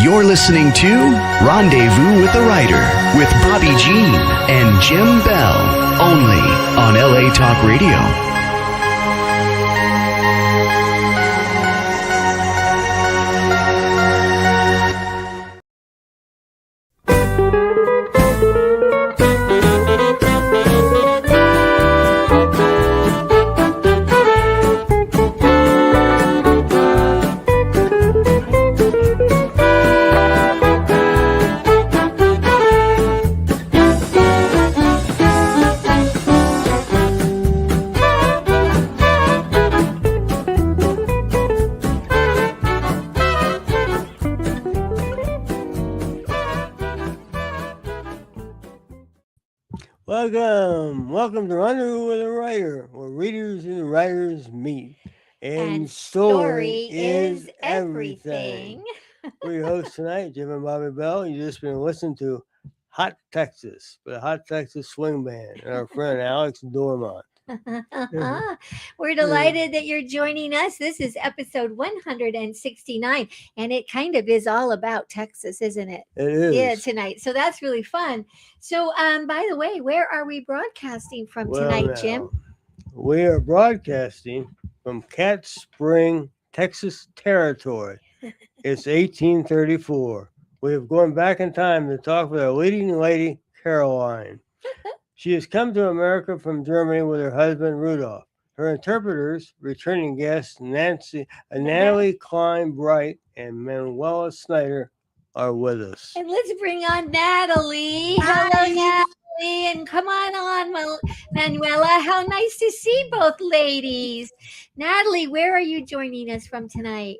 You're listening to Rendezvous with the Writer with Bobbi Jean and Jim Bell, only on LA Talk Radio. Welcome to Rendezvous with a Writer, where readers and writers meet. And story is everything. We're your hosts tonight, Jim and Bobbi Bell. You've just been listening to Hot Texas, the Hot Texas Swing Band, and our friend Alex Dormont. We're delighted that you're joining us. This is episode 169, and it kind of is all about Texas, isn't it? It is. Yeah, tonight. So that's really fun. So, by the way, where are we broadcasting from tonight, Jim? We are broadcasting from Cat Spring, Texas territory. It's 1834. We have gone back in time to talk with our leading lady, Caroline. She has come to America from Germany with her husband, Rudolph. Her interpreters, returning guests, Natalie Klein Bright and Manuela Snyder, are with us. And let's bring on Natalie. Hello, Natalie. And come on, Manuela. How nice to see both ladies. Natalie, where are you joining us from tonight?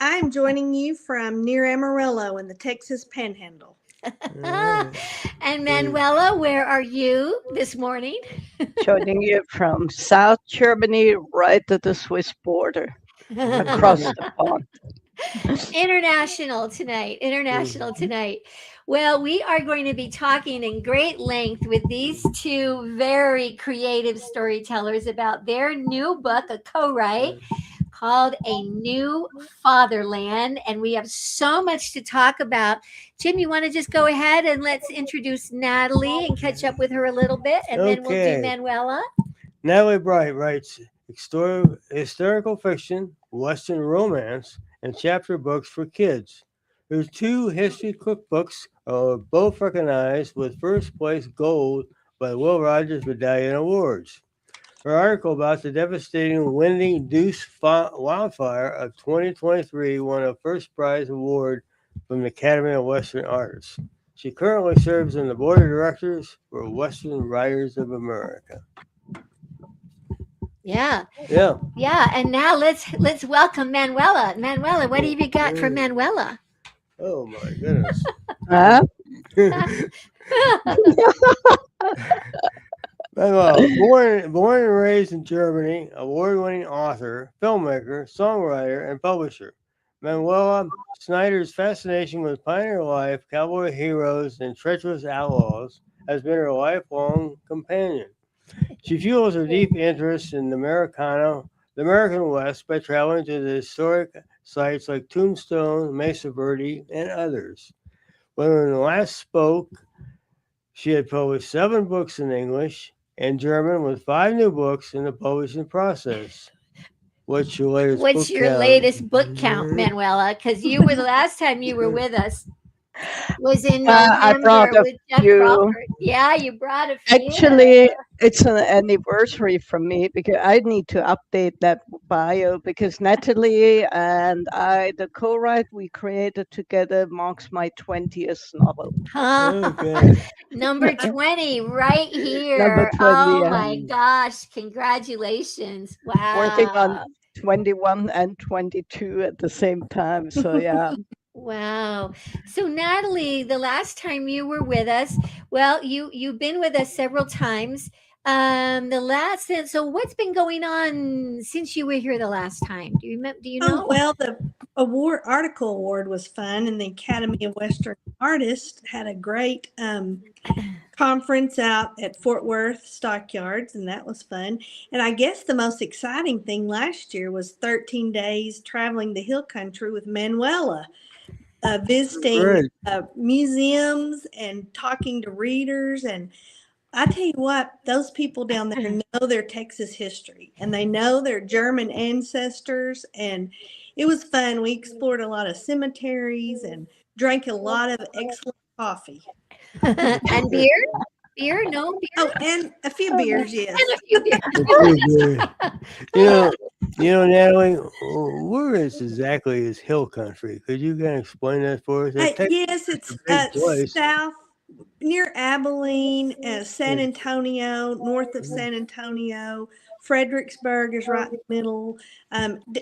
I'm joining you from near Amarillo in the Texas Panhandle. And Manuela, where are you this morning? Joining you from South Germany, right at the Swiss border, across the pond. International tonight. Well, we are going to be talking in great length with these two very creative storytellers about their new book, a co-write, called A New Fatherland, and we have so much to talk about. Jim, you want to just go ahead and let's introduce Natalie and catch up with her a little bit, and then we'll do Manuela. Natalie Bright writes historical fiction, Western romance, and chapter books for kids. Her two history cookbooks are both recognized with first place gold by the Will Rogers Medallion Awards. Her article about the devastating Windy Deuce wildfire of 2023 won a first prize award from the Academy of Western Arts. She currently serves on the board of directors for Western Writers of America. Yeah. And now let's welcome Manuela. Manuela, what have you got for Manuela? Oh my goodness. Born and raised in Germany, award-winning author, filmmaker, songwriter, and publisher. Manuela Snyder's fascination with pioneer life, cowboy heroes, and treacherous outlaws has been her lifelong companion. She fuels her deep interest in the American West by traveling to the historic sites like Tombstone, Mesa Verde, and others. When we last spoke, she had published 7 books in English and German, with 5 new books in the publishing process. What's your latest book count, Manuela? Because you were the last time you were with us was in I brought with Jeff Crawford. Yeah, you brought a few. Actually, it's an anniversary for me because I need to update that bio because Natalie and I, the co-write we created together, marks my 20th novel. Number 20 right here. Number 20, my gosh, congratulations. Wow. Working on 21 and 22 at the same time. So yeah. Wow. So Natalie, the last time you were with us, well, you've been with us several times. So what's been going on since you were here the last time? Do you know? Well, the article award was fun, and the Academy of Western Artists had a great conference out at Fort Worth Stockyards, and that was fun. And I guess the most exciting thing last year was 13 days traveling the hill country with Manuela. visiting Great. museums and talking to readers. And I tell you what, those people down there know their Texas history and they know their German ancestors. And it was fun. We explored a lot of cemeteries and drank a lot of excellent coffee. And beer? Beer? No beer? Oh, and a few beers, yes. And a few beers. You know, Natalie, where exactly is Hill Country? Could you kind of explain that for us? Yes, it's a big place. south near Abilene, San Antonio, north of San Antonio. Fredericksburg is right in the middle.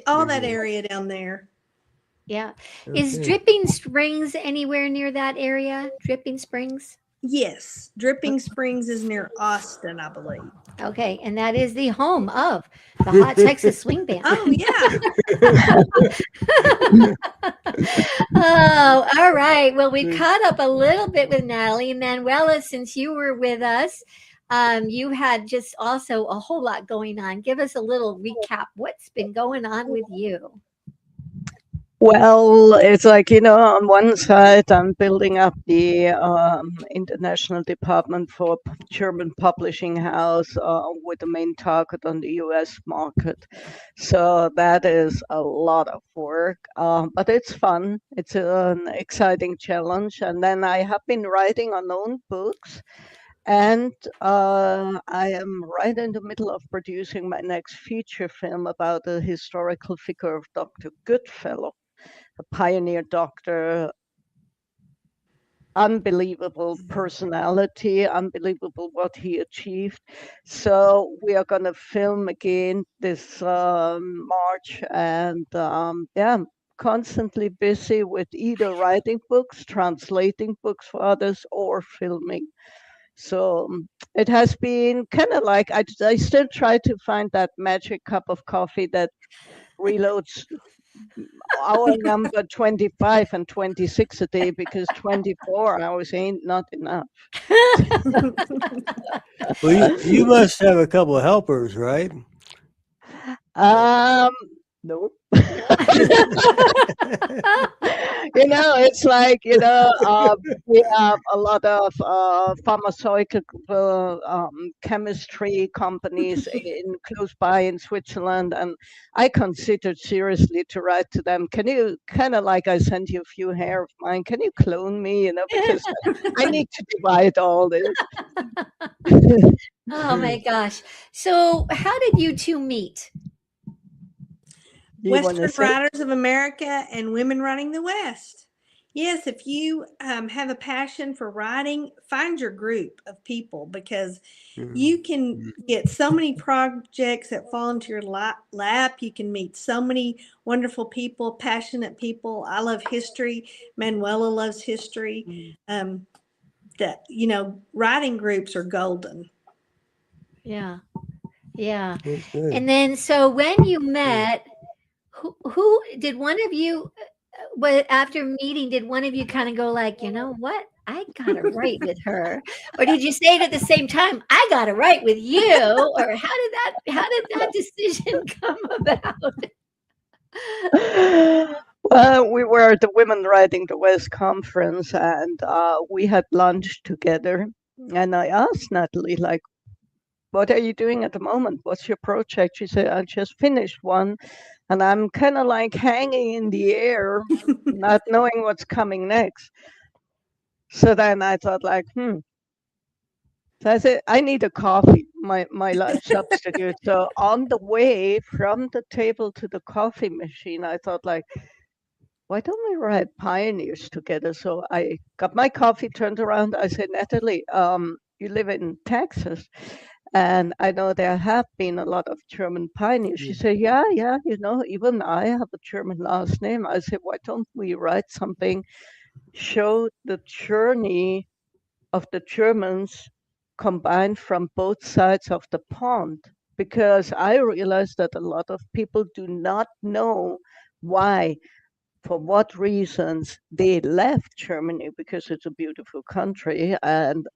All that area down there. Yeah. Is Okay. Dripping Springs anywhere near that area? Dripping Springs? Yes, Dripping Springs is near Austin, I believe. Okay, and that is the home of the Hot Texas Swing Band. Oh yeah. Oh, all right. Well, we caught up a little bit with Natalie. Manuela, since you were with us, you had just also a whole lot going on. Give us a little recap. What's been going on with you? Well, it's like, on one side, I'm building up the international department for German publishing house with the main target on the US market. So that is a lot of work, but it's fun. It's an exciting challenge. And then I have been writing unknown books. And I am right in the middle of producing my next feature film about the historical figure of Dr. Goodfellow, a pioneer doctor, unbelievable personality, unbelievable what he achieved. So we are going to film again this March, and yeah, constantly busy with either writing books, translating books for others, or filming. So it has been kind of like I still try to find that magic cup of coffee that reloads hour number 25 and 26 a day, because 24 hours ain't not enough. Well, you must have a couple of helpers, right? No. It's like, we have a lot of pharmaceutical chemistry companies in close by in Switzerland, and I considered seriously to write to them. Can you, kind of like I sent you a few hair of mine, can you clone me? Because I need to divide all this. Oh my gosh. So, how did you two meet? Western Writers of America and Women Writing the West. Yes, if you have a passion for writing, find your group of people, because you can get so many projects that fall into your lap. You can meet so many wonderful people, passionate people. I love history. Manuela loves history. Writing groups are golden. Yeah. Yeah. That's good. And then, so when you met, who did one of you, after meeting, did one of you kind of go like, you know what? I gotta write with her, or did you say it at the same time? I gotta write with you, or how did that decision come about? Well, we were at the Women Writing the West conference, and we had lunch together. And I asked Natalie, like, what are you doing at the moment? What's your project? She said, I just finished one, and I'm kind of like hanging in the air, not knowing what's coming next. So then I thought, like, So I said, I need a coffee, my life substitute. So on the way from the table to the coffee machine, I thought, like, why don't we write pioneers together? So I got my coffee, turned around. I said, Natalie, you live in Texas, and I know there have been a lot of German pioneers. She said, yeah, even I have a German last name. I said, why don't we write something, show the journey of the Germans combined from both sides of the pond? Because I realized that a lot of people do not know why, for what reasons they left Germany, because it's a beautiful country, and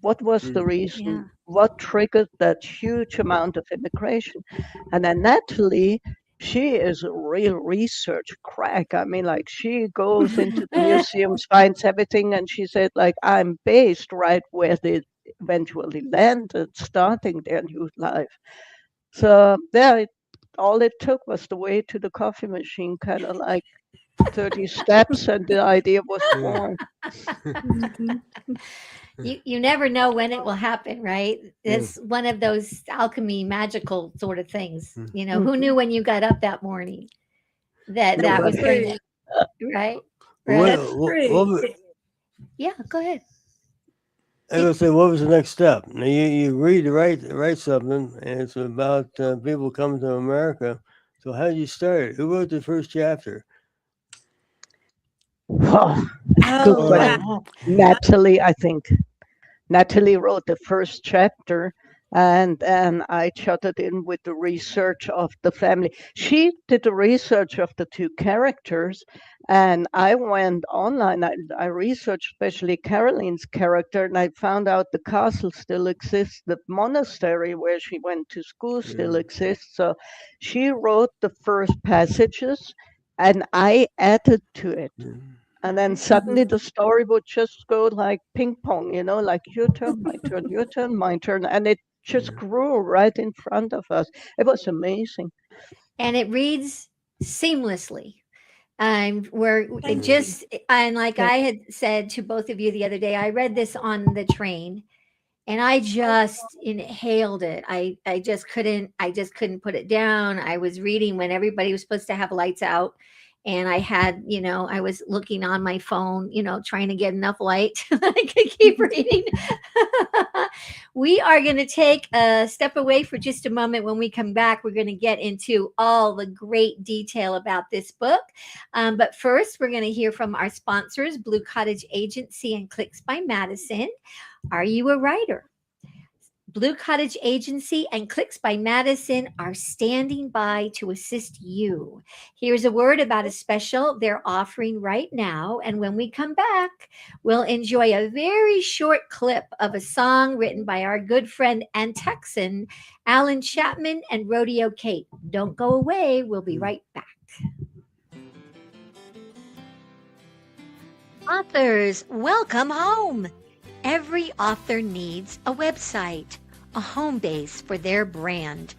what was the reason? Yeah. What triggered that huge amount of immigration? And then Natalie, she is a real research crack. I mean, like she goes into the museums, finds everything, and she said, like, I'm based right where they eventually landed, starting their new life. So there, all it took was the way to the coffee machine, kind of like 30 steps, and the idea was born. Mhm. You never know when it will happen, right? Yeah. It's one of those alchemy magical sort of things. Mm. You know, who knew when you got up that morning that Yeah, that was but- going to, right? What, Right. That's what, true. what, was- Yeah, go ahead. I was gonna say, what was the next step? Now you read to write something, and it's about people coming to America. So how did you start it? Who wrote the first chapter? Wow, good Oh, Or wow. Natalie, I think. Natalie wrote the first chapter, and then I jotted in with the research of the family. She did the research of the two characters, and I went online. I researched especially Caroline's character, and I found out the castle still exists. The monastery where she went to school still exists. So she wrote the first passages, and I added to it. And then suddenly the story would just go like ping pong, like your turn, my turn, your turn, my turn. And it just grew right in front of us. It was amazing. And it reads seamlessly. Where it Thank you. just, and like Yeah. I had said to both of you the other day, I read this on the train and I just inhaled it. I just couldn't put it down. I was reading when everybody was supposed to have lights out, and I had, I was looking on my phone, trying to get enough light I could keep reading. We are going to take a step away for just a moment. When we come back, we're going to get into all the great detail about this book. But first, we're going to hear from our sponsors, Blue Cottage Agency and Clicks by Madison. Are you a writer? Blue Cottage Agency and Clicks by Madison are standing by to assist you. Here's a word about a special they're offering right now. And when we come back, we'll enjoy a very short clip of a song written by our good friend and Texan, Alan Chapman and Rodeo Kate. Don't go away. We'll be right back. Authors, welcome home. Every author needs a website, a home base for their brand.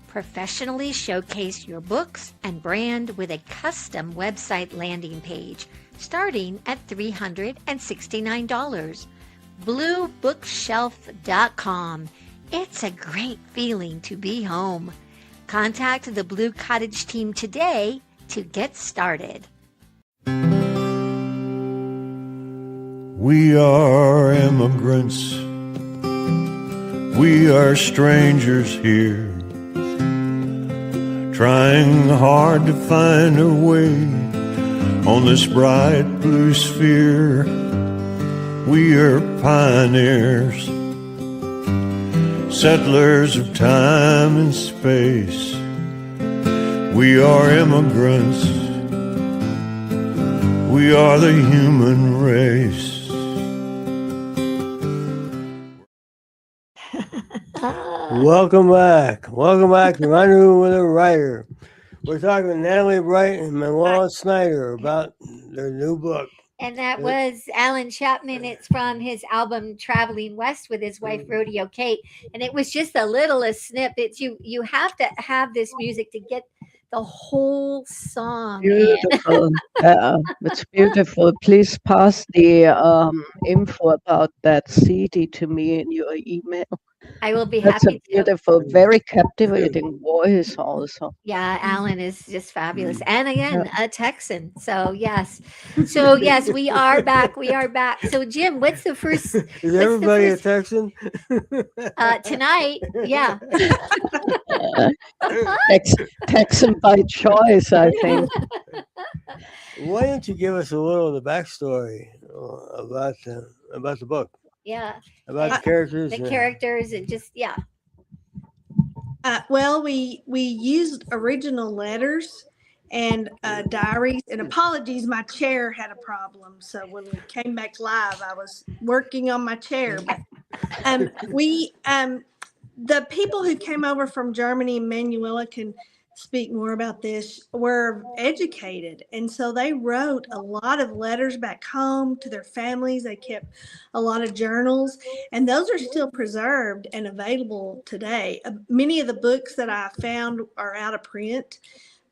Professionally showcase your books and brand with a custom website landing page starting at $369. BlueBookshelf.com. It's a great feeling to be home. Contact the Blue Cottage team today to get started. We are immigrants. We are strangers here, trying hard to find our way on this bright blue sphere. We are pioneers, settlers of time and space. We are immigrants. We are the human race. Welcome back. Welcome back to Rendezvous with a Writer. We're talking with Natalie Bright and Manuela Snyder about their new book. And that was Alan Chapman. It's from his album Traveling West with his wife Rodeo Kate. And it was just a littlest snippet. You have to have this music to get the whole song. Beautiful. It's beautiful. Please pass the info about that CD to me in your email. I will be That's a happy to. beautiful, very captivating voice also. Yeah, Alan is just fabulous. And again, a Texan. So yes. We are back. We are back. So Jim, what's the first Is everybody first- a Texan? tonight? Yeah. Texan by choice, I think. Why don't you give us a little of the backstory about the book, Yeah. about the characters? The characters and just Well, we used original letters and diaries. And apologies, my chair had a problem. So when we came back live, I was working on my chair. But the people who came over from Germany, Manuela can speak more about this, were educated. And so they wrote a lot of letters back home to their families. They kept a lot of journals, and those are still preserved and available today. Many of the books that I found are out of print,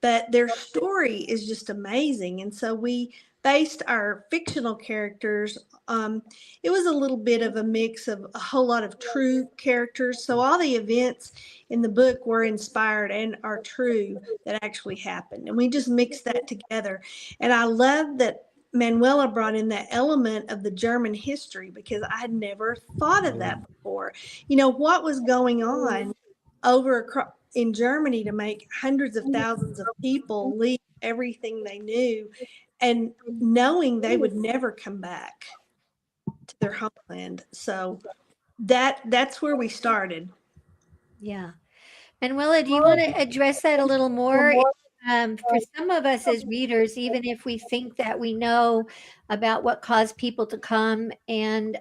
but their story is just amazing. And so we based our fictional characters. It was a little bit of a mix of a whole lot of true characters. So all the events in the book were inspired and are true that actually happened. And we just mixed that together. And I love that Manuela brought in that element of the German history, because I had never thought of that before. You know, what was going on over in Germany to make hundreds of thousands of people leave everything they knew, and knowing they would never come back to their homeland. So that's where we started. Yeah. Manuela, do you want to address that a little more? For some of us as readers, even if we think that we know about what caused people to come, and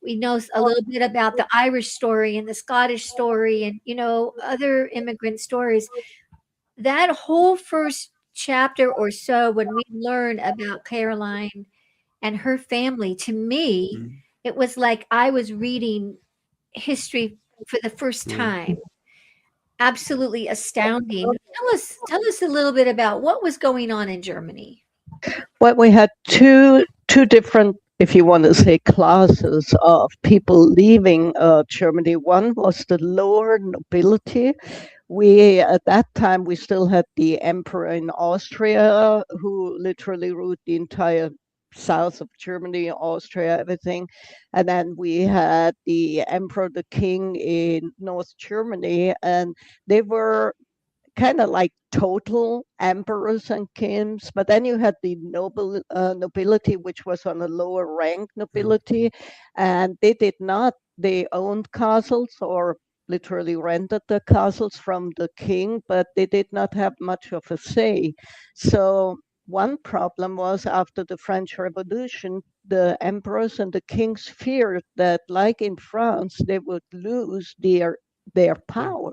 we know a little bit about the Irish story and the Scottish story and, you know, other immigrant stories, that whole first chapter or so, when we learn about Caroline and her family, to me, it was like I was reading history for the first time. Absolutely astounding. Tell us a little bit about what was going on in Germany. Well, we had two different, if you want to say, classes of people leaving Germany. One was the lower nobility. We, at that time, we still had the emperor in Austria, who literally ruled the entire south of Germany, Austria, everything. And then we had the emperor, the king in North Germany, and they were kind of like total emperors and kings. But then you had the nobility, which was on a lower rank nobility, and they owned castles or literally rented the castles from the king, but they did not have much of a say. So one problem was, after the French Revolution, the emperors and the kings feared that, like in France, they would lose their power,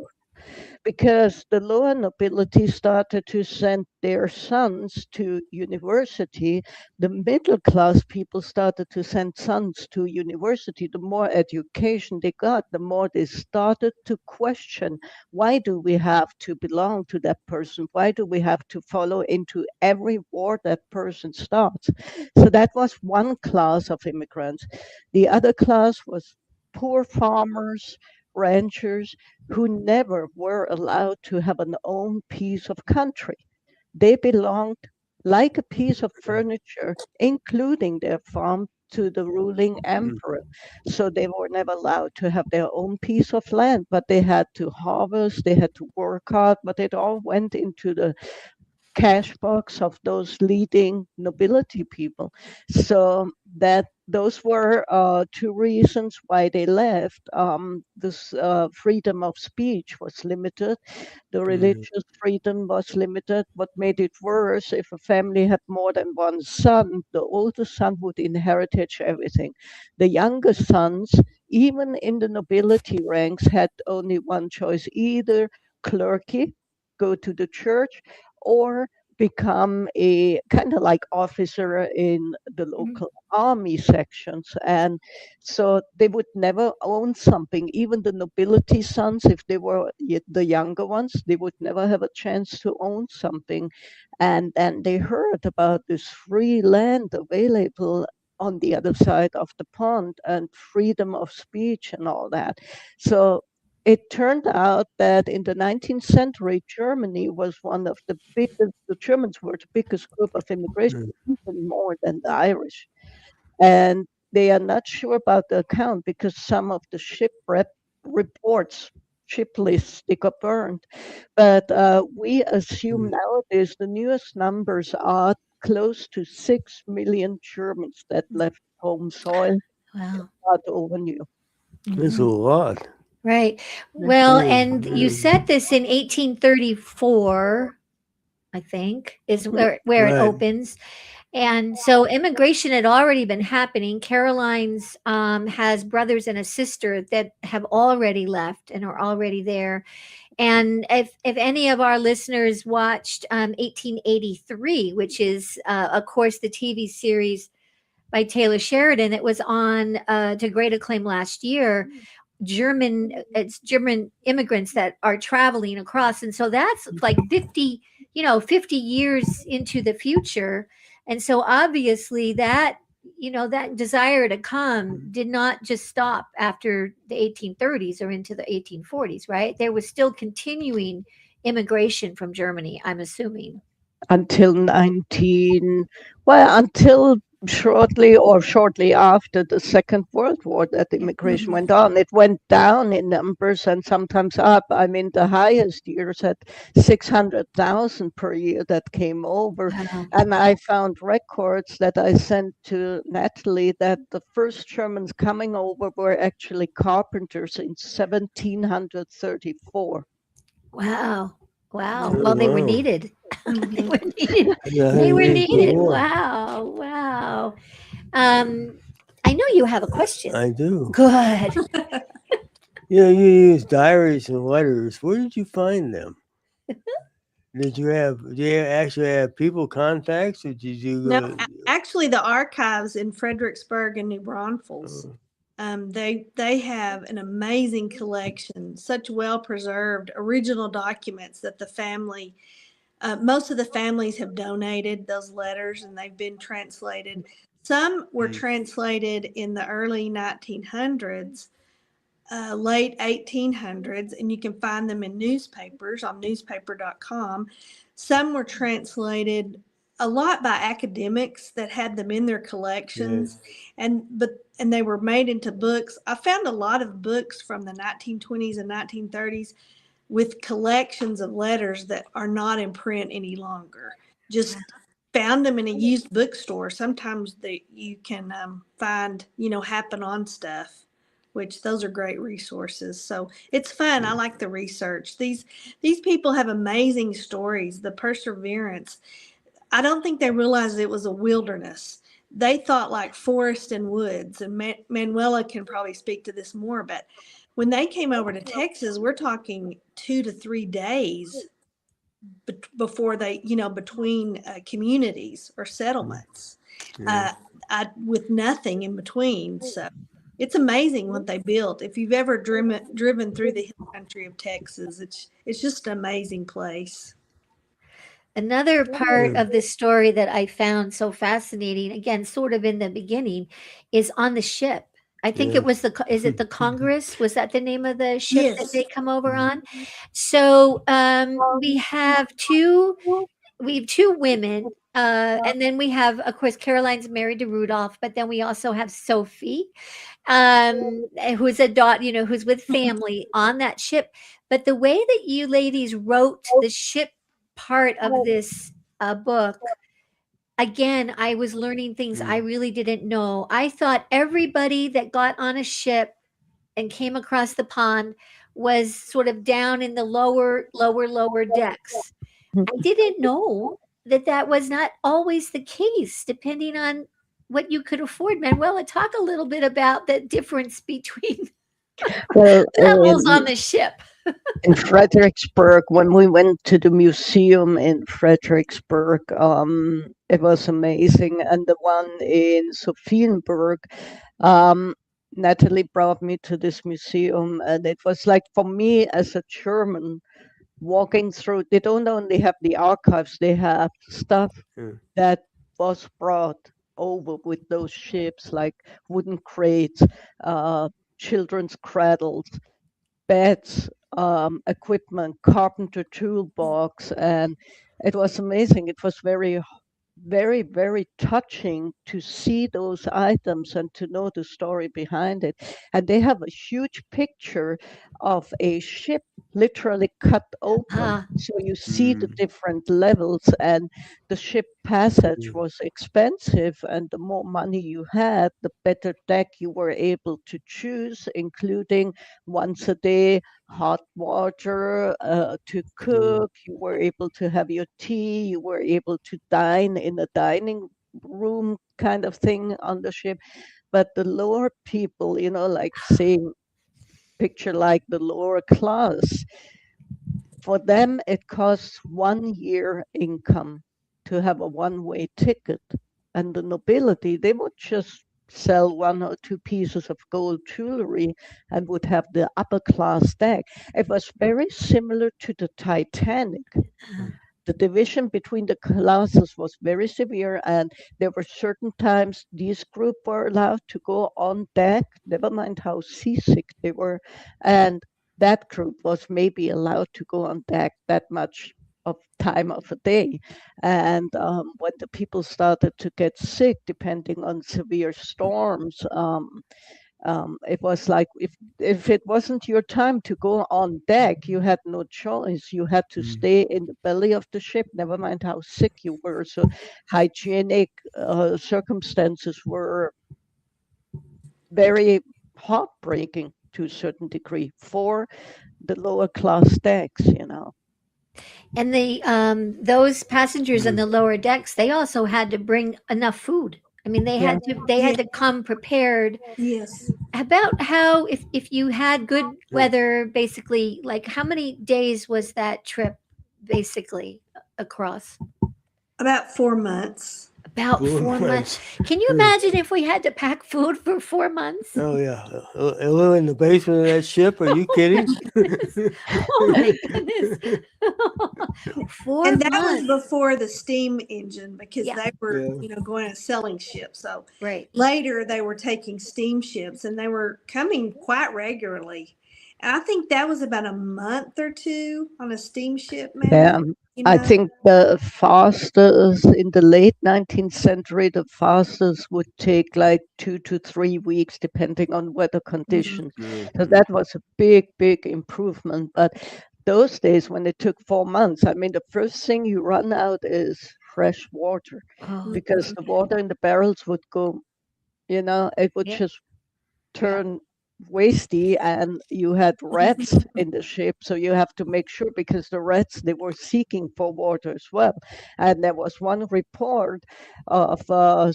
because the lower nobility started to send their sons to university. The middle class people started to send sons to university. The more education they got, the more they started to question, why do we have to belong to that person? Why do we have to follow into every war that person starts? So that was one class of immigrants. The other class was poor farmers, ranchers, who never were allowed to have an own piece of country. They belonged, like a piece of furniture, including their farm, to the ruling emperor. So they were never allowed to have their own piece of land, but they had to harvest, they had to work hard, but it all went into the cash box of those leading nobility people. So that those were two reasons why they left. This freedom of speech was limited. The religious freedom was limited. What made it worse, if a family had more than one son, the oldest son would inherit everything. The younger sons, even in the nobility ranks, had only one choice: either clergy, go to the church, or become a kind of like officer in the local army sections. And so they would never own something. Even the nobility sons, if they were the younger ones, they would never have a chance to own something. And then they heard about this free land available on the other side of the pond, and freedom of speech and all that. So it turned out that in the 19th century, Germany was one of the biggest, the Germans were the biggest group of immigration, even more than the Irish. And they are not sure about the account, because some of the shipwreck reports, ship lists, they got burned. But we assume nowadays the newest numbers are close to 6 million Germans that left home soil. Wow. Not over new. That's a lot. Right. Well, and you said this in 1834, I think, is where it Right. opens. And so immigration had already been happening. Caroline's has brothers and a sister that have already left and are already there. And if any of our listeners watched 1883, which is, of course, the TV series by Taylor Sheridan, it was on to great acclaim last year. It's German immigrants that are traveling across, and so that's like 50, 50 years into the future. And so obviously that, that desire to come did not just stop after the 1830s or into the 1840s, right? There was still continuing immigration from Germany, I'm assuming. Until 19, well, until shortly after the Second World War, that immigration went on. It went down in numbers and sometimes up. I mean, the highest years had 600,000 per year that came over. Wow. And I found records that I sent to Natalie that the first Germans coming over were actually carpenters in 1734. Wow. Wow. Oh, Well, they were wow. needed. They were needed. Yeah, They were it's needed. war. Wow. Wow. I know you have a question. I do. Good. You use diaries and letters. Where did you find them? Do you actually have people contacts, or did you No, go? actually, the archives in Fredericksburg and New Braunfels, they have an amazing collection, such well preserved original documents that the family, most of the families have donated those letters and they've been translated. Some were translated in the early 1900s, late 1800s, and you can find them in newspapers on newspaper.com. Some were translated a lot by academics that had them in their collections, and they were made into books. I found a lot of books from the 1920s and 1930s with collections of letters that are not in print any longer. Just found them in a used bookstore. Sometimes you can find, happen on stuff, which those are great resources. So it's fun. I like the research. These people have amazing stories. The perseverance. I don't think they realized it was a wilderness. They thought like forest and woods. And Manuela can probably speak to this more. But when they came over to Texas, we're talking 2 to 3 days before they, between communities or settlements, with nothing in between. So it's amazing what they built. If you've ever driven through the hill country of Texas, it's just an amazing place. Another part of this story that I found so fascinating, again, sort of in the beginning, is on the ship. I think it was is it the Congress? Was that the name of the ship that Yes. they come over on? So we have two women, and then we have, of course, Caroline's married to Rudolph, but then we also have Sophie, who's a daughter, who's with family on that ship. But the way that you ladies wrote the ship part of this book, again, I was learning things I really didn't know. I thought everybody that got on a ship and came across the pond was sort of down in the lower decks. I didn't know that that was not always the case, depending on what you could afford. Manuela, talk a little bit about the difference between Well, levels on the ship. in Fredericksburg, when we went to the museum in Fredericksburg, it was amazing. And the one in Sophienburg, Natalie brought me to this museum, and it was like, for me as a German, walking through, they don't only have the archives, they have stuff that was brought over with those ships, like wooden crates, children's cradles, beds, equipment, carpenter toolbox, and it was amazing. It was very, very, very touching to see those items and to know the story behind it. And they have a huge picture of a ship literally cut open. So you see the different levels, and the ship passage was expensive. And the more money you had, the better deck you were able to choose, including once a day hot water to cook. You were able to have your tea. You were able to dine in a dining room kind of thing on the ship. But the lower people, like saying, picture like the lower class, for them it costs 1 year income to have a one-way ticket. And the nobility, they would just sell 1 or 2 pieces of gold jewelry and would have the upper class deck. It was very similar to the Titanic. The division between the classes was very severe, and there were certain times these group were allowed to go on deck, never mind how seasick they were, and that group was maybe allowed to go on deck that much of time of a day. And when the people started to get sick, depending on severe storms, it was like if it wasn't your time to go on deck, you had no choice. You had to stay in the belly of the ship, never mind how sick you were. So hygienic circumstances were very heartbreaking to a certain degree for the lower class decks. And those passengers on the lower decks, they also had to bring enough food. I mean, they had to come prepared. Yes. About how if you had good weather, basically, like how many days was that trip basically across? About 4 months. About 4 months. Can you imagine if we had to pack food for 4 months? Oh yeah, live in the basement of that ship. Are you kidding? Oh my goodness! 4 And that months. was before the steam engine, because Yeah. they were, Yeah. going and selling ships. So Right. later they were taking steamships, and they were coming quite regularly. And I think that was about a month or two on a steamship, maybe. Yeah, I think the fastest in the late 19th century, the fastest would take like 2 to 3 weeks, depending on weather conditions. So that was a big, big improvement. But those days, when it took 4 months, I mean, the first thing you run out is fresh water, Oh, because the water in the barrels would go, it would Yeah. just turn wasty, and you had rats in the ship, so you have to make sure, because the rats, they were seeking for water as well. And there was one report of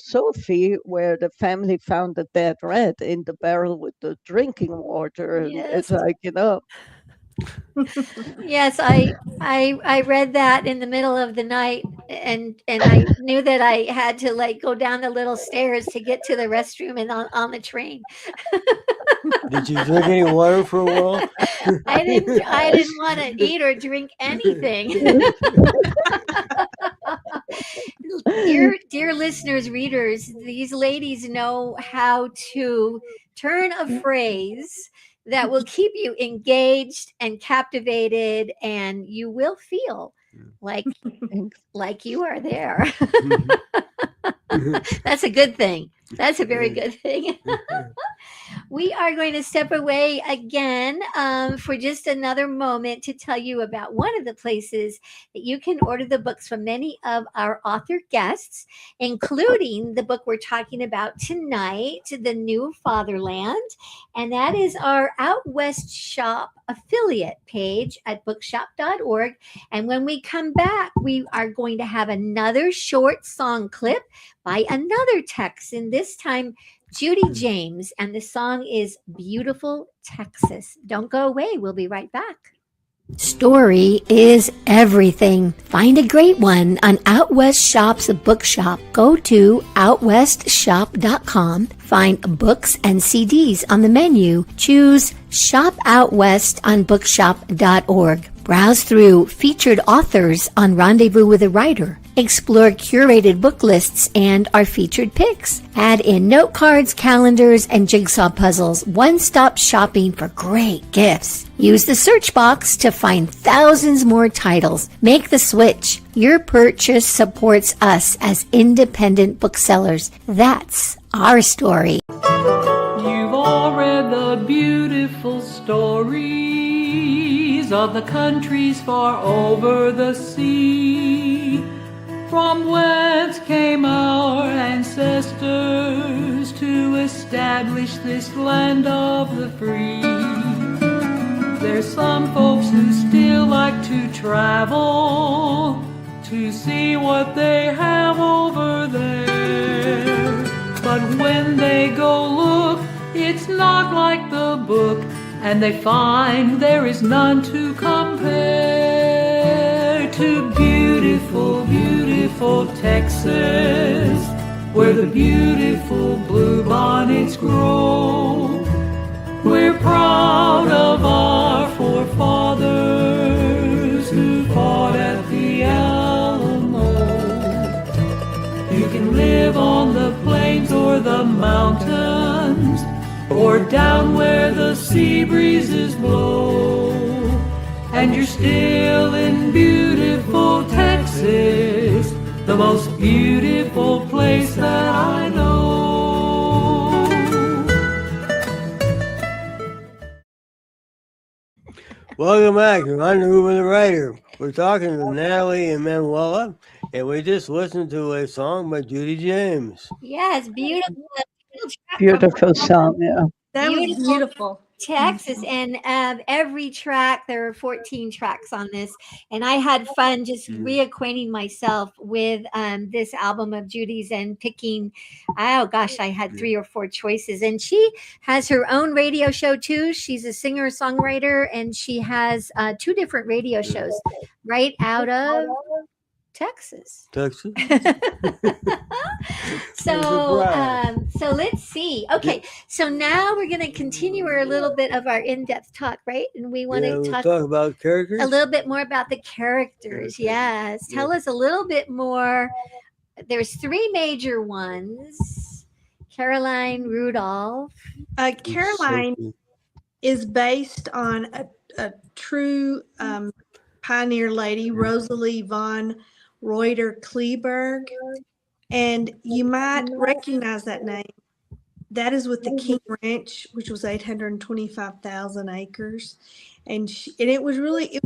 Sophie, where the family found a dead rat in the barrel with the drinking water. And it's Yes. like, Yes, I read that in the middle of the night, and I knew that I had to like go down the little stairs to get to the restroom and on the train. Did you drink any water for a while? I didn't want to eat or drink anything. Dear listeners, readers, these ladies know how to turn a phrase that will keep you engaged and captivated, and you will feel like you are there. That's a good thing. That's a very good thing. We are going to step away again for just another moment to tell you about one of the places that you can order the books from many of our author guests, including the book we're talking about tonight, The New Fatherland. And that is our Out West Shop affiliate page at bookshop.org. And when we come back, we are going to have another short song clip by another Texan, this time Judy James, and the song is Beautiful Texas. Don't go away. We'll be right back. Story is everything. Find a great one on Out West Shop's bookshop. Go to outwestshop.com. Find books and CDs on the menu. Choose Shop Out West on bookshop.org. Browse through featured authors on Rendezvous with a Writer. Explore curated book lists and our featured picks. Add in note cards, calendars, and jigsaw puzzles. One-stop shopping for great gifts. Use the search box to find thousands more titles. Make the switch. Your purchase supports us as independent booksellers. That's our story. You've all read the beautiful stories of the countries far over the sea, from whence came our ancestors to establish this land of the free. There's some folks who still like to travel to see what they have over there. and they find there is none to compare to beautiful, beautiful Texas, where the beautiful bluebonnets grow. We're proud of our forefathers who fought at the Alamo. You can live on the plains or the mountains, or down where the sea breezes blow, and you're still in beautiful Texas, the most beautiful place that I know. Welcome back to Rendezvous with the Writer. We're talking to Natalie and Manuela, and we just listened to a song by Judy James. Yes, beautiful. Beautiful song, yeah. That was beautiful. Texas, and every track, there are 14 tracks on this, and I had fun just reacquainting myself with this album of Judy's and picking, oh gosh, I had 3 or 4 choices. And she has her own radio show too. She's a singer songwriter, and she has 2 different radio shows right out of Texas. Texas. So let's see. Okay, so now we're going to continue a little bit of our in-depth talk, right? And we want to we'll talk talk about characters. a little bit more about the characters. Yes, tell us a little bit more. There's 3 major ones. Caroline, Rudolph. Caroline is based on a true pioneer lady, Rosalie von Reuter Kleberg, and you might recognize that name. That is with the King Ranch, which was 825,000 acres, and it was really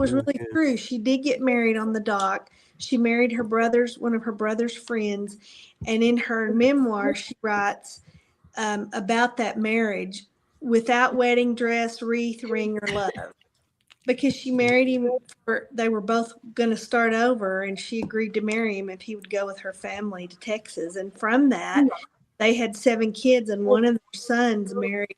true. She did get married on the dock. She married one of her brother's friends, and in her memoir, she writes about that marriage without wedding dress, wreath, ring, or love. Because she married him, they were both going to start over, and she agreed to marry him if he would go with her family to Texas. And from that, they had 7 kids, and one of their sons married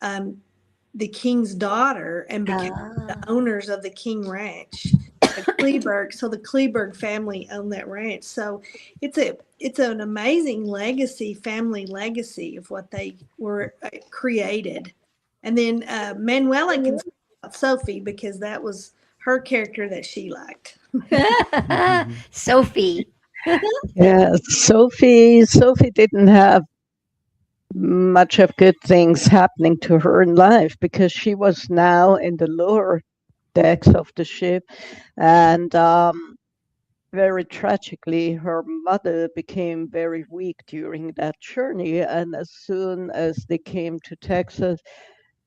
the king's daughter and became the owners of the King Ranch, the Kleberg. So the Kleberg family owned that ranch. So it's an amazing family legacy of what they were created. And then Manuela can Sophie, because that was her character that she liked. Sophie. Yeah, Sophie didn't have much of good things happening to her in life because she was now in the lower decks of the ship, and very tragically her mother became very weak during that journey, and as soon as they came to Texas,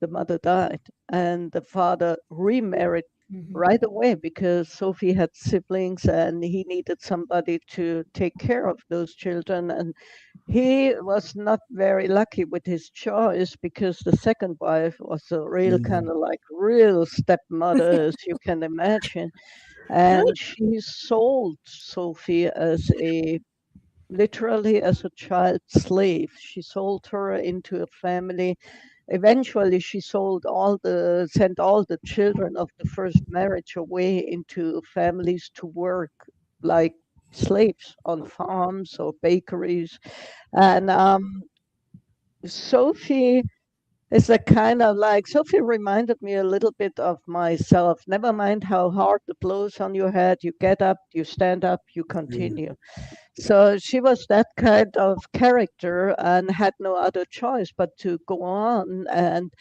the mother died, and the father remarried right away because Sophie had siblings and he needed somebody to take care of those children. And he was not very lucky with his choice because the second wife was a real kind of like real stepmother, as you can imagine. And she sold Sophie literally as a child slave. She sold her into a family. Eventually, she sent all the children of the first marriage away into families to work like slaves on farms or bakeries. And Sophie is a kind of like, Sophie reminded me a little bit of myself. Never mind how hard the blows on your head, you get up, you stand up, you continue. So she was that kind of character and had no other choice but to go on. And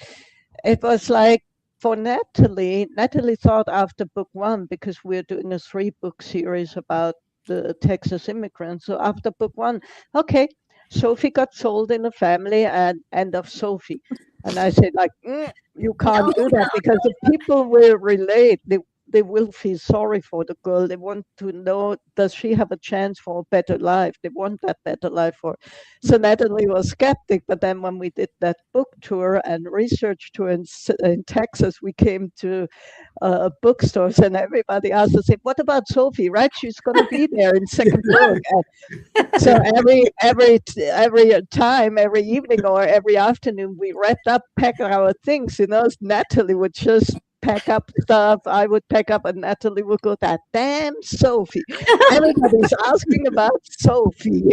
it was like for Natalie thought after book 1, because we're doing a 3-book series about the Texas immigrants. So after book 1, okay, Sophie got sold in a family and end of Sophie. And I said, like, you can't do that because if people will relate, they will feel sorry for the girl. They want to know, does she have a chance for a better life? They want that better life for. So Natalie was skeptic, but then when we did that book tour and research tour in Texas, we came to bookstores and everybody asked us, what about Sophie, right? She's going to be there in second book. So every time, every evening or every afternoon, we wrapped up, packed our things. Natalie would just pack up stuff. I would pack up, and Natalie would go, "That damn Sophie! Everybody's asking about Sophie."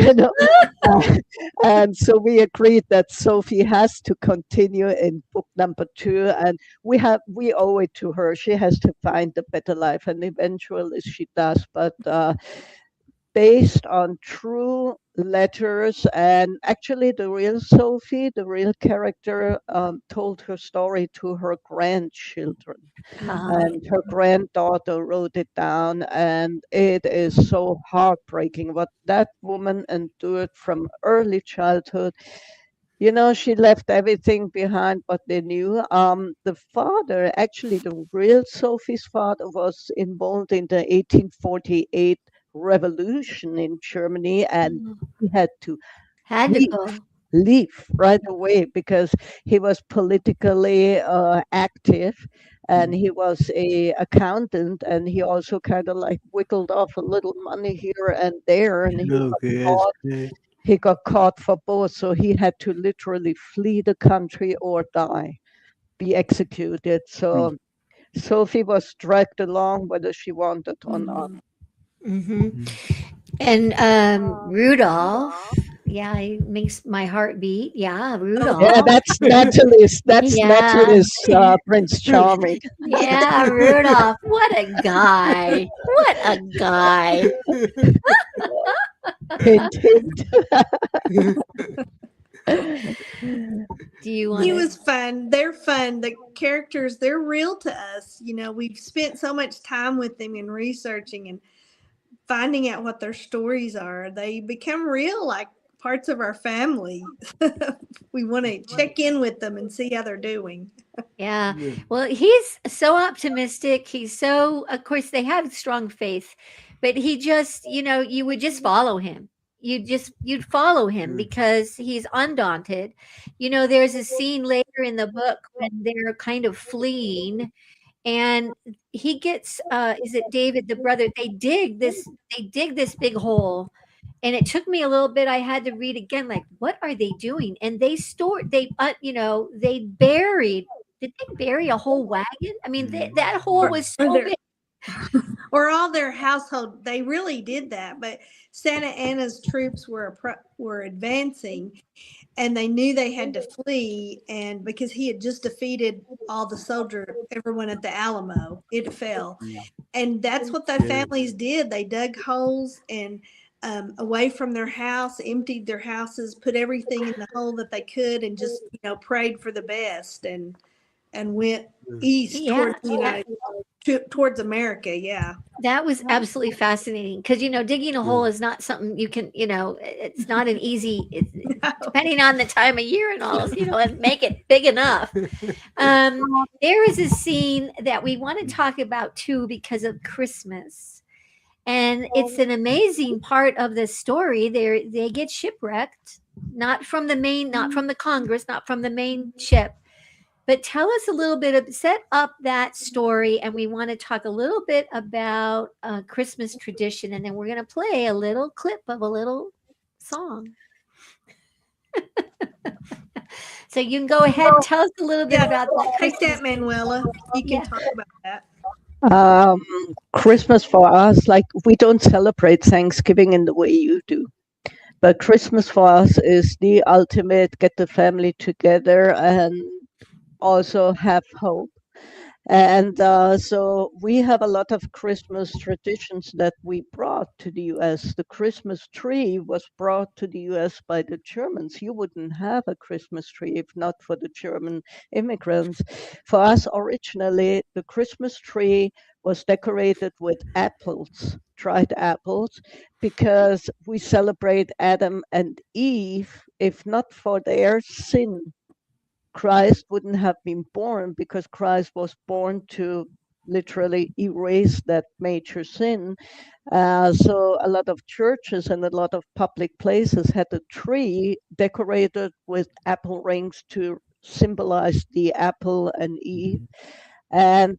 And so we agreed that Sophie has to continue in book number 2, and we owe it to her. She has to find a better life, and eventually she does. But based on true letters, and actually the real Sophie, the real character, told her story to her grandchildren, and her granddaughter wrote it down, and it is so heartbreaking what that woman endured from early childhood. She left everything behind, but they knew. The father, actually, the real Sophie's father, was involved in the 1848 revolution in Germany, and he had to Had to leave, go. leave right away because he was politically active, and he was a accountant, and he also kind of like wiggled off a little money here and there, and he got caught for both, so he had to literally flee the country or die, be executed. So Sophie was dragged along whether she wanted or not. Mm-hmm. And Rudolph, yeah, he makes my heart beat. Yeah, Rudolph. Yeah, that's Natalie's Prince Charming. Yeah, Rudolph. What a guy. What a guy. Hint, hint. Do you want He to? was fun. They're fun. The characters, they're real to us. We've spent so much time with them in researching and finding out what their stories are. They become real, like parts of our family. We want to check in with them and see how they're doing. Yeah. Well, he's so optimistic. He's so, of course, they have strong faith, but he just, you would just follow him. You'd follow him because he's undaunted. There's a scene later in the book when they're kind of fleeing, and he gets is it David, the brother, they dig this big hole, and it took me a little bit. I had to read again, like, what are they doing? And they they buried, did they bury a whole wagon? I mean, that hole was so big. Or all their household, they really did that. But Santa Anna's troops were advancing, and they knew they had to flee. And because he had just defeated all the everyone at the Alamo, it fell. And that's what the families did. They dug holes and away from their house, emptied their houses, put everything in the hole that they could, and just prayed for the best, and went east towards the United towards America. Yeah. That was absolutely fascinating because, digging a hole is not something you can, it's not an easy, depending on the time of year and all, and make it big enough. There is a scene that we want to talk about too because of Christmas. And it's an amazing part of the story. They get shipwrecked, not from the Congress, not from the main ship. But tell us a little bit set up that story, and we want to talk a little bit about Christmas tradition, and then we're going to play a little clip of a little song. So you can go ahead and tell us a little bit about that. Take that, Manuela. You can talk about that. Christmas for us, like, we don't celebrate Thanksgiving in the way you do. But Christmas for us is the ultimate get the family together and also have hope. And so we have a lot of Christmas traditions that we brought to the US. The Christmas tree was brought to the US by the Germans. You wouldn't have a Christmas tree if not for the German immigrants. For us, originally, the Christmas tree was decorated with apples, dried apples, because we celebrate Adam and Eve. If not for their sin, Christ wouldn't have been born, because Christ was born to literally erase that major sin. So a lot of churches and a lot of public places had a tree decorated with apple rings to symbolize the apple and Eve. And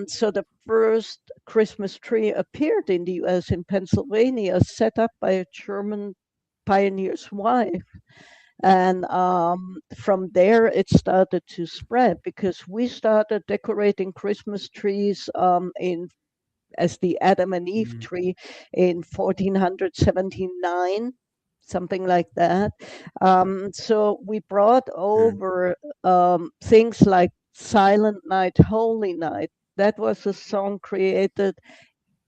so the first Christmas tree appeared in the US in Pennsylvania, set up by a German pioneer's wife. And from there, it started to spread because we started decorating Christmas trees in as the Adam and Eve tree in 1479, something like that. So we brought over things like Silent Night, Holy Night. That was a song created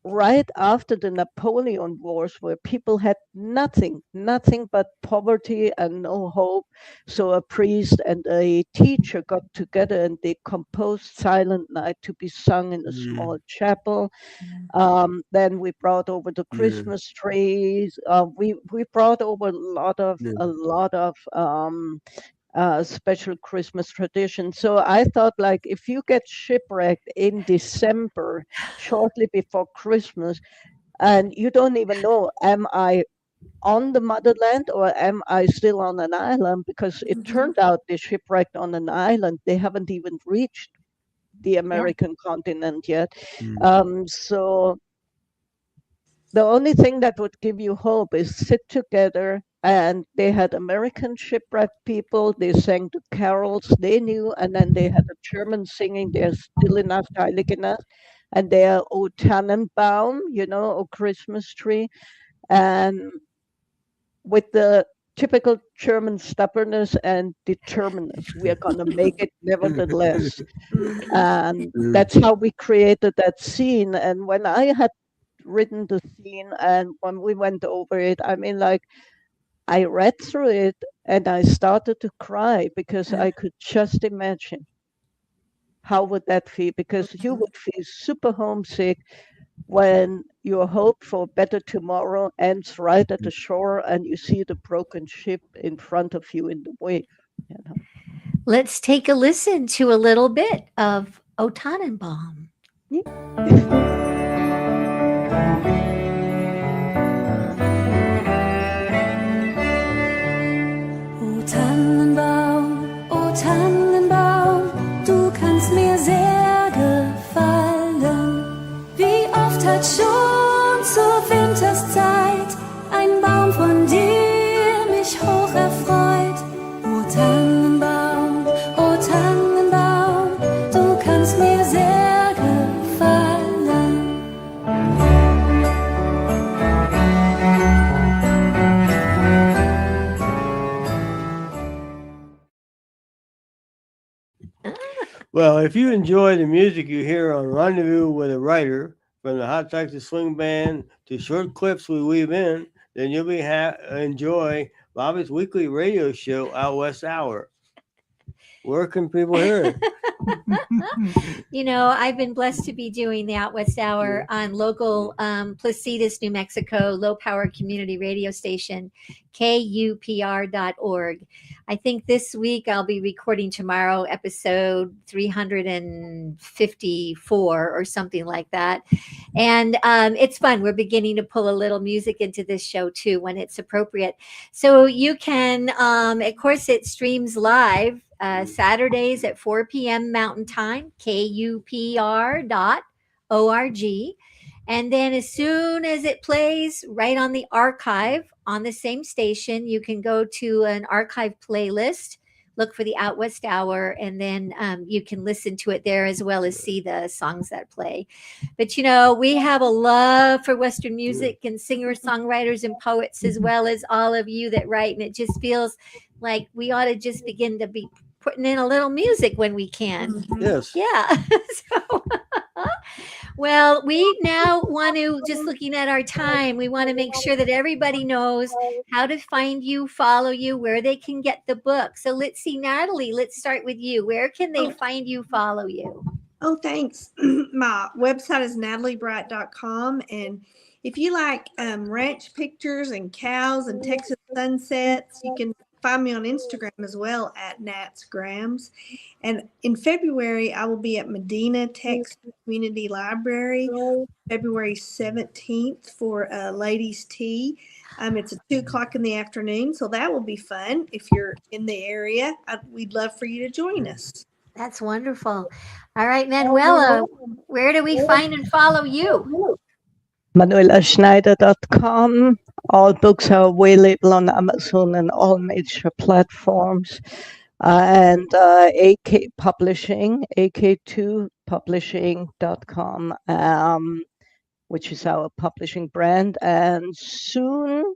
right after the Napoleon Wars, where people had nothing but poverty and no hope. So a priest and a teacher got together and they composed Silent Night to be sung in a small chapel. Then we brought over the Christmas trees. We brought over a lot of special Christmas tradition. So I thought, like, if you get shipwrecked in December, shortly before Christmas, and you don't even know, am I on the motherland or am I still on an island? Because it turned out they shipwrecked on an island. They haven't even reached the American continent yet. So the only thing that would give you hope is sit together. And they had American shipwrecked people. They sang the carols they knew, and then they had a German singing "Der Stille Nacht, Heilige Nacht," and their "O Tannenbaum," "O Christmas tree," and with the typical German stubbornness and determinedness, we are going to make it nevertheless. And that's how we created that scene. And when I had written the scene and when we went over it, I mean, like, I read through it and I started to cry because I could just imagine how would that feel, because you would feel super homesick when your hope for a better tomorrow ends right at the shore and you see the broken ship in front of you in the wave. Let's take a listen to a little bit of O Tannenbaum. O Tannenbaum, du kannst mir sehr gefallen. Wie oft hat schon zur Winterszeit ein Baum von dir mich hoch erfreut. O Tannenbaum, du kannst mir sehr gefallen. Well, if you enjoy the music you hear on Rendezvous with a Writer, from the Hot Texas Swing Band to short clips we weave in, then you'll be enjoy Bobbi's weekly radio show, Out West Hour. Where can people hear it? I've been blessed to be doing the Out West Hour on local Placitas, New Mexico, low power community radio station, KUPR.org. I think this week I'll be recording tomorrow episode 354 or something like that. And it's fun. We're beginning to pull a little music into this show too when it's appropriate. So you can, of course, it streams live Saturdays at 4 p.m. Mountain Time, KUPR.org. And then as soon as it plays right on the archive on the same station, you can go to an archive playlist, look for the Out West Hour, and then you can listen to it there as well as see the songs that play. But, we have a love for Western music and singers, songwriters, and poets, as well as all of you that write. And it just feels like we ought to just begin to be putting in a little music when we can. Yes. Yeah. So, well, we now want to, just looking at our time, we want to make sure that everybody knows how to find you, follow you, where they can get the book. So let's see, Natalie, let's start with you. Where can they find you, follow you? Oh, thanks. My website is nataliebright.com. And if you like ranch pictures and cows and Texas sunsets, you can find me on Instagram as well at Nats Grams. And in February, I will be at Medina, Texas Community Library, February 17th for ladies' tea. It's at 2:00 in the afternoon, so that will be fun. If you're in the area, we'd love for you to join us. That's wonderful. All right, Manuela, where do we find and follow you? ManuelaSchneider.com. All books are available on Amazon and all major platforms. And AK Publishing, ak2publishing.com, which is our publishing brand. And soon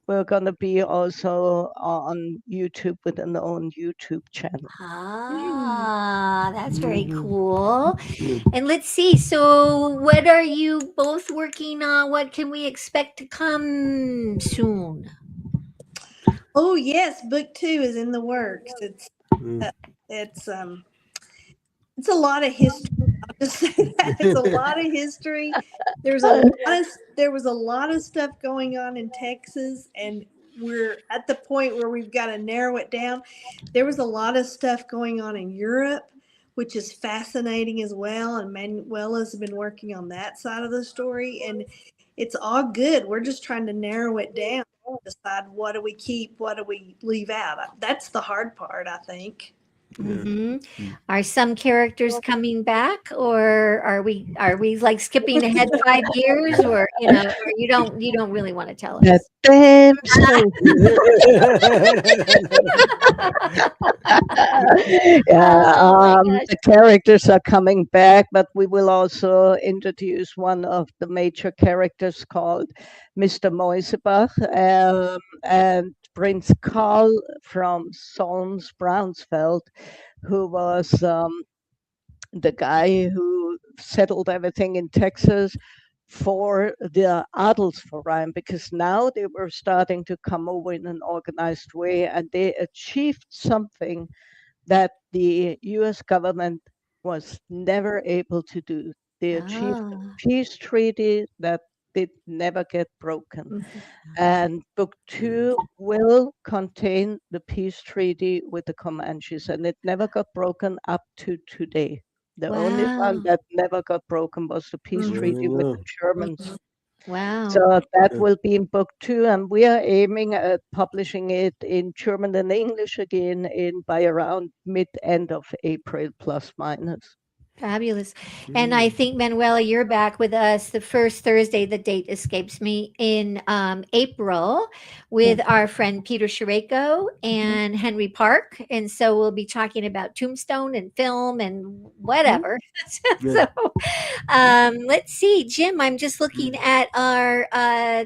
we're going to be also on YouTube with an own YouTube channel. Ah, that's very cool. And let's see. So, what are you both working on? What can we expect to come soon? Oh yes, book 2 is in the works. It's a lot of history. I'll just say that it's a lot of history. There was a lot of stuff going on in Texas, and we're at the point where we've got to narrow it down. There was a lot of stuff going on in Europe, which is fascinating as well. And Manuela's been working on that side of the story, and it's all good. We're just trying to narrow it down, decide what do we keep, what do we leave out. That's the hard part, I think. Mm-hmm. Are some characters coming back, or are we like skipping ahead 5 years, or or you don't really want to tell us? The damn the characters are coming back, but we will also introduce one of the major characters called Mr. Moisebach, and Prince Karl from Solms Brownsfeld, who was the guy who settled everything in Texas for the Adelsverein, because now they were starting to come over in an organized way, and they achieved something that the US government was never able to do. They achieved a peace treaty that did never get broken. And book 2 will contain the peace treaty with the Comanches, and it never got broken up to today. The only one that never got broken was the peace treaty with the Germans. Wow. So that will be in book 2, and we are aiming at publishing it in German and English again by around mid-end of April, plus minus. Fabulous. And I think, Manuela, you're back with us the first Thursday, the date escapes me, in April with our friend Peter Shareko and Henry Park. And so we'll be talking about Tombstone and film and whatever. So let's see, Jim, I'm just looking at our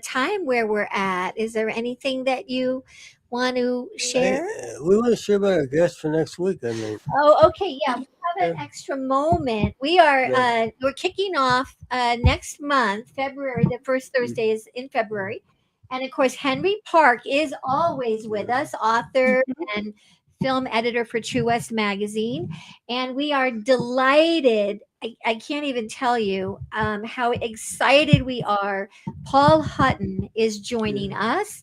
time where we're at. Is there anything that you want to share? We want to share about our guest for next week, I think. Oh, okay. Yeah. We have an extra moment. We are, we're kicking off next month, February. The first Thursday is in February. And of course, Henry Park is always with us, author and film editor for True West Magazine. And we are delighted. I can't even tell you how excited we are. Paul Hutton is joining us.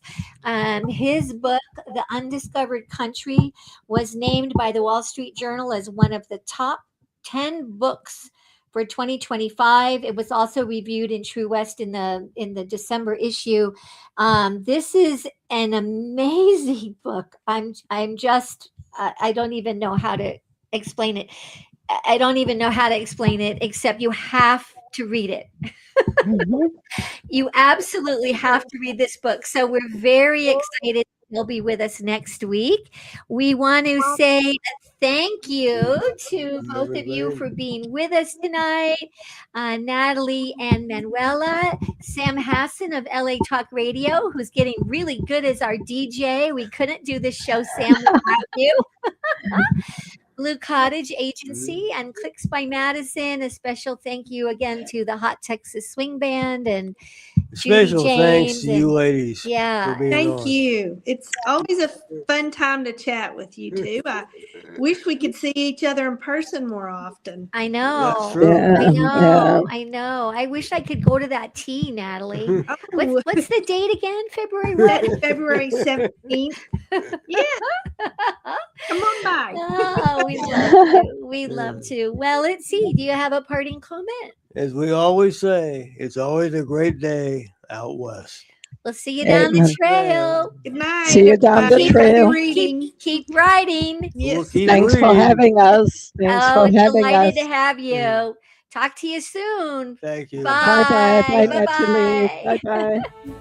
His book, The Undiscovered Country, was named by the Wall Street Journal as one of the top 10 books for 2025. It was also reviewed in True West in the December issue. This is an amazing book. I'm just I don't even know how to explain it. I don't even know how to explain it, except you have to read it. You absolutely have to read this book. So we're very excited. He'll be with us next week. We want to say thank you to both of you for being with us tonight. Natalie and Manuela, Sam Hassan of LA Talk Radio, who's getting really good as our DJ. We couldn't do this show, Sam, without you. Blue Cottage Agency and Clicks by Madison. A special thank you again to the Hot Texas Swing Band and Special Judy thanks James to you ladies. Yeah. For being Thank on. you. It's always a fun time to chat with you two. I wish we could see each other in person more often. I know. That's true. I know. Yeah. I know. I wish I could go to that tea, Natalie. Oh, What's the date again? February what? February 17th. Yeah. Come on by. Oh, we love to. We love to. Well, let's see. Do you have a parting comment? As we always say, it's always a great day out west. We'll see you down the Amen. trail. Good night. See you down the everybody. trail. Happy reading. Keep riding. We'll Yes. keep Thanks for reading. having us. Thanks Oh, for having delighted us. to have you. Talk to you soon. Thank you. Bye bye. Bye, Bye. Natalie. Bye-bye. Bye bye.